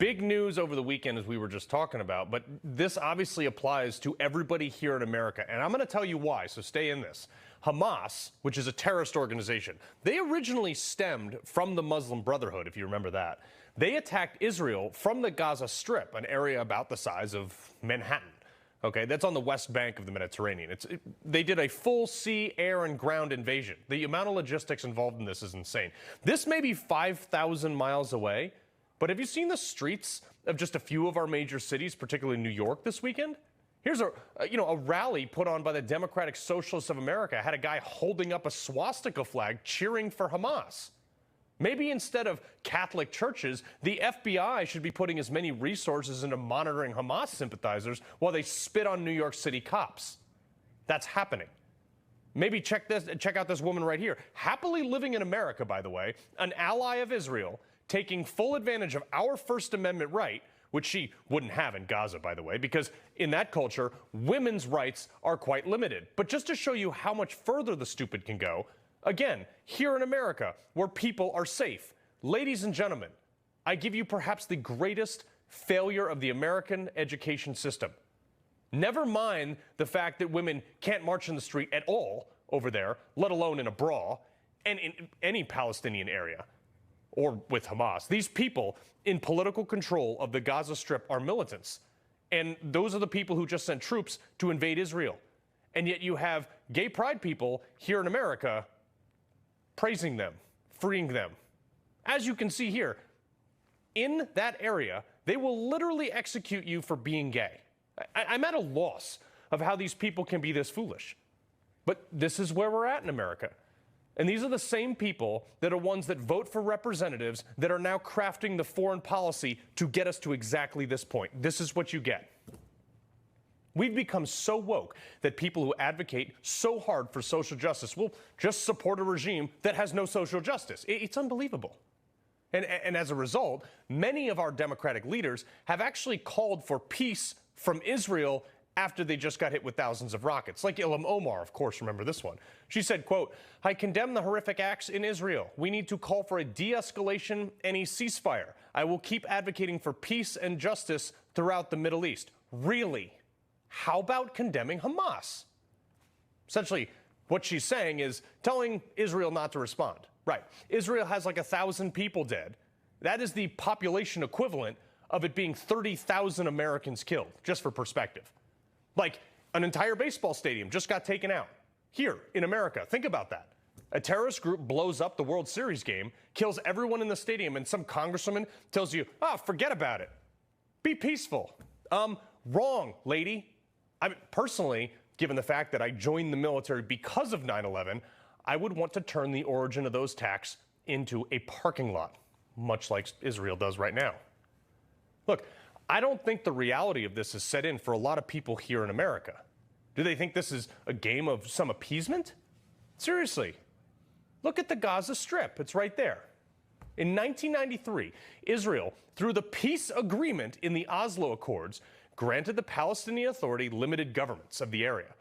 Big news over the weekend, as we were just talking about, but this obviously applies to everybody here in America, and I'm going to tell you why, so stay in this. Hamas, which is a terrorist organization, they originally stemmed from the Muslim Brotherhood, if you remember that. They attacked Israel from the Gaza Strip, an area about the size of Manhattan. Okay, that's on the west bank of the Mediterranean. They did a full sea, air, and ground invasion. The amount of logistics involved in this is insane. This may be 5,000 miles away, but have you seen the streets of just a few of our major cities, particularly New York, this weekend? Here's a rally put on by the Democratic Socialists of America. Had a guy holding up a swastika flag cheering for Hamas. Maybe instead of Catholic churches, the FBI should be putting as many resources into monitoring Hamas sympathizers while they spit on New York City cops. That's happening. Maybe check out this woman right here. Happily living in America, by the way, an ally of Israel, taking full advantage of our First Amendment right, which she wouldn't have in Gaza, by the way, because in that culture, women's rights are quite limited. But just to show you how much further the stupid can go, again, here in America, where people are safe, ladies and gentlemen, I give you perhaps the greatest failure of the American education system. Never mind the fact that women can't march in the street at all over there, let alone in a bra, and in any Palestinian area, or with Hamas. These people in political control of the Gaza Strip are militants. And those are the people who just sent troops to invade Israel. And yet you have gay pride people here in America praising them, freeing them. As you can see here, in that area, they will literally execute you for being gay. I'm at a loss of how these people can be this foolish. But this is where we're at in America. And these are the same people that are ones that vote for representatives that are now crafting the foreign policy to get us to exactly this point. This is what you get. We've become so woke that people who advocate so hard for social justice will just support a regime that has no social justice. It's unbelievable. And as a result, many of our Democratic leaders have actually called for peace from Israel after they just got hit with thousands of rockets. Like Ilham Omar, of course, remember this one. She said, quote, "I condemn the horrific acts in Israel. We need to call for a de-escalation and a ceasefire. I will keep advocating for peace and justice throughout the Middle East." Really? How about condemning Hamas? Essentially, what she's saying is telling Israel not to respond. Right. Israel has like 1,000 people dead. That is the population equivalent of it being 30,000 Americans killed, just for perspective. Like an entire baseball stadium just got taken out here in America. Think about that. A terrorist group blows up the World Series game, kills everyone in the stadium, and some congresswoman tells you, forget about it. Be peaceful. Wrong, lady. Personally, given the fact that I joined the military because of 9/11, I would want to turn the origin of those attacks into a parking lot, much like Israel does right now. Look, I don't think the reality of this is set in for a lot of people here in America. Do they think this is a game of some appeasement? Seriously, look at the Gaza Strip. It's right there. In 1993, Israel, through the peace agreement in the Oslo Accords, granted the Palestinian Authority limited governments of the area.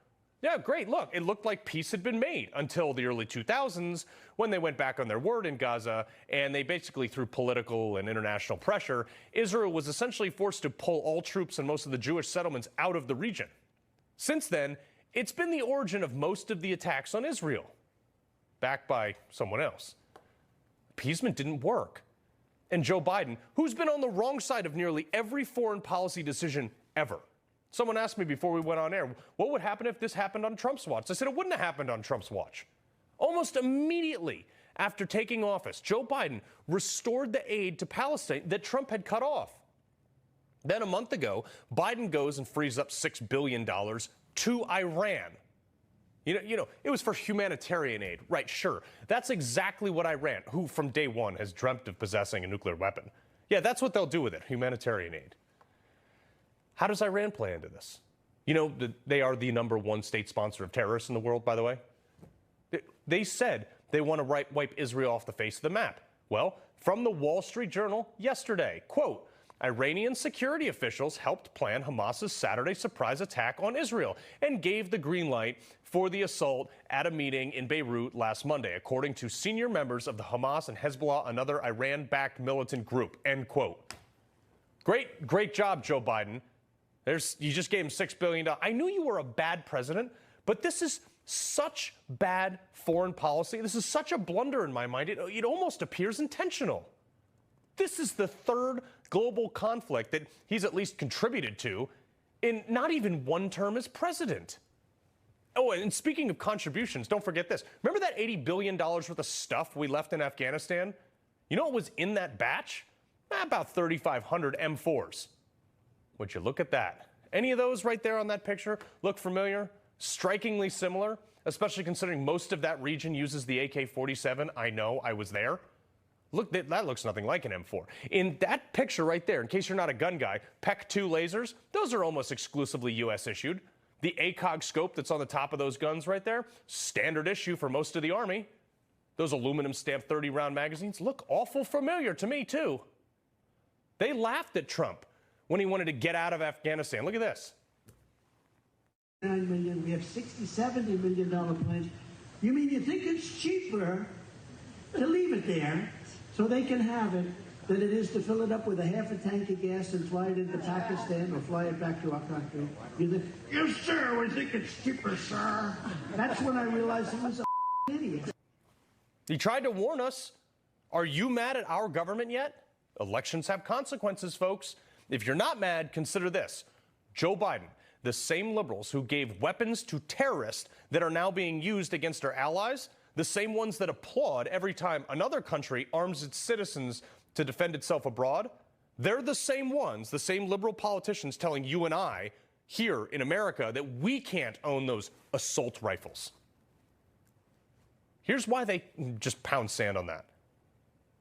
Yeah, great. Look, it looked like peace had been made until the early 2000s when they went back on their word in Gaza, and they basically, through political and international pressure, Israel was essentially forced to pull all troops and most of the Jewish settlements out of the region. Since then, it's been the origin of most of the attacks on Israel, backed by someone else. Appeasement didn't work. And Joe Biden, who's been on the wrong side of nearly every foreign policy decision ever. Someone asked me before we went on air, what would happen if this happened on Trump's watch? I said it wouldn't have happened on Trump's watch. Almost immediately after taking office, Joe Biden restored the aid to Palestine that Trump had cut off. Then a month ago, Biden goes and frees up $6 billion to Iran. You know, it was for humanitarian aid. Right, sure. That's exactly what Iran, who from day one has dreamt of possessing a nuclear weapon. Yeah, that's what they'll do with it, humanitarian aid. How does Iran play into this? You know, they are the #1 state sponsor of terrorists in the world, by the way. They said they want to wipe Israel off the face of the map. Well, from the Wall Street Journal yesterday, quote, Iranian security officials helped plan Hamas's Saturday surprise attack on Israel and gave the green light for the assault at a meeting in Beirut last Monday, according to senior members of the Hamas and Hezbollah, another Iran-backed militant group, end quote. Great job, Joe Biden. You just gave him $6 billion. I knew you were a bad president, but this is such bad foreign policy. This is such a blunder in my mind. It almost appears intentional. This is the third global conflict that he's at least contributed to in not even one term as president. Oh, and speaking of contributions, don't forget this. Remember that $80 billion worth of stuff we left in Afghanistan? You know what was in that batch? About 3,500 M4s. Would you look at that? Any of those right there on that picture look familiar? Strikingly similar, especially considering most of that region uses the AK-47. I know, I was there. Look, that looks nothing like an M4. In that picture right there, in case you're not a gun guy, PEC-2 lasers, those are almost exclusively U.S. issued. The ACOG scope that's on the top of those guns right there, standard issue for most of the Army. Those aluminum stamped 30-round magazines look awful familiar to me, too. They laughed at Trump when he wanted to get out of Afghanistan. Look at this. $9 million. We have $60, $70 million plans. You mean you think it's cheaper to leave it there so they can have it than it is to fill it up with a half a tank of gas and fly it into Pakistan or fly it back to our country? You think, yes, sir, we think it's cheaper, sir. That's when I realized he was a idiot. He tried to warn us. Are you mad at our government yet? Elections have consequences, folks. If you're not mad, consider this. Joe Biden, the same liberals who gave weapons to terrorists that are now being used against our allies, the same ones that applaud every time another country arms its citizens to defend itself abroad, they're the same ones, the same liberal politicians telling you and I here in America that we can't own those assault rifles. Here's why they just pound sand on that.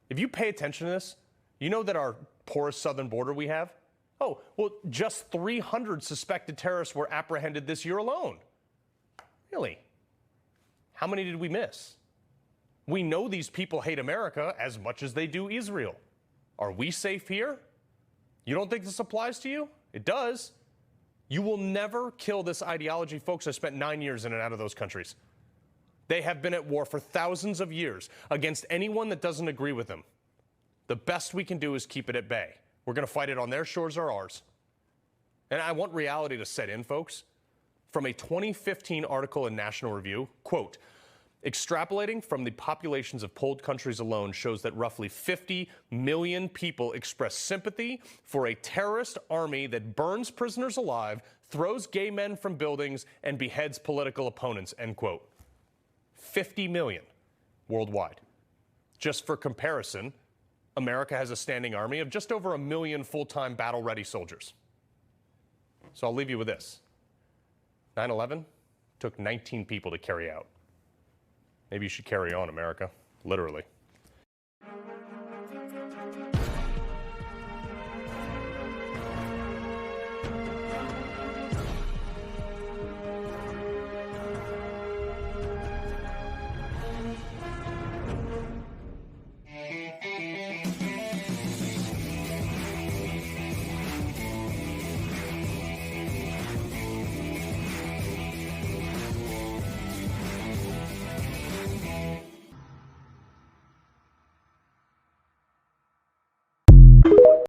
If you pay attention to this, you know that our porous southern border we have? Oh, well, just 300 suspected terrorists were apprehended this year alone. Really? How many did we miss? We know these people hate America as much as they do Israel. Are we safe here? You don't think this applies to you? It does. You will never kill this ideology, folks. I spent 9 years in and out of those countries. They have been at war for thousands of years against anyone that doesn't agree with them. The best we can do is keep it at bay. We're going to fight it on their shores or ours. And I want reality to set in, folks. From a 2015 article in National Review, quote, extrapolating from the populations of polled countries alone shows that roughly 50 million people express sympathy for a terrorist army that burns prisoners alive, throws gay men from buildings, and beheads political opponents, end quote. 50 million worldwide. Just for comparison, America has a standing army of just over 1 million full-time battle-ready soldiers. So I'll leave you with this. 9/11 took 19 people to carry out. Maybe you should carry on, America, literally.